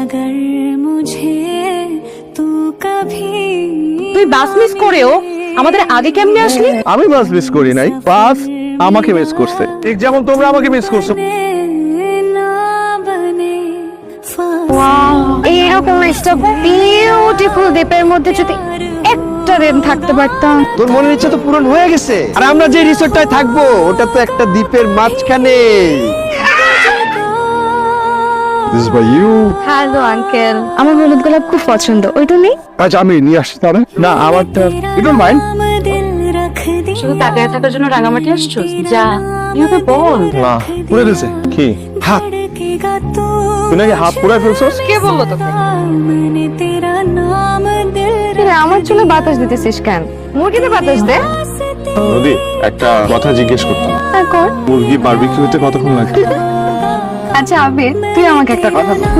अगर मुझे तू कभी তুই বাস মিস করেও আমাদের আগে কেমনে আসলি? আমি বাস মিস করি নাই, বাস আমাকে মিস করছে, ঠিক যেমন তোমরা আমাকে মিস করছো। ना बने ওয়াও, এরকম একটা বিউটিফুল দ্বীপের মধ্যে যদি একটা দিন থাকতে পারতাম। তোর মনের ইচ্ছা তো পূরণ হয়ে গেছে। আর আমরা যে রিসোর্টটায় থাকবো ওটা তো একটা দ্বীপের মাঝখানে। This is by you. Hello uncle, আমার হলুদ গোলাপ খুব পছন্দ, ওইটা নেই? আচ্ছা আমি নিয়ে আসছি তাহলে। না আমারটা ইউ ডোন্ট মাইন্ড। दिल रख दिया শুধু তাকায় থাকার জন্য রাঙামাটি আসছো? যা ইউকে বল। না পুড়ে দিয়েছে। কি হাত? धड़केगा तू তুই নাকি হাত পুড়ে ফেলছস? কে বললো তোকে? मैंने तेरा नाम दिल কিরে আমার চুলে বাতাস দিতেছিস কেন? মুরগিতে বাতাস দে। নদী, একটা কথা জিজ্ঞেস করতাম। হ্যাঁ, কর। মুরগি বারবিকিউ হতে কতক্ষণ লাগে? আচ্ছা আবির, তুই আমাকে একটা কথা বল।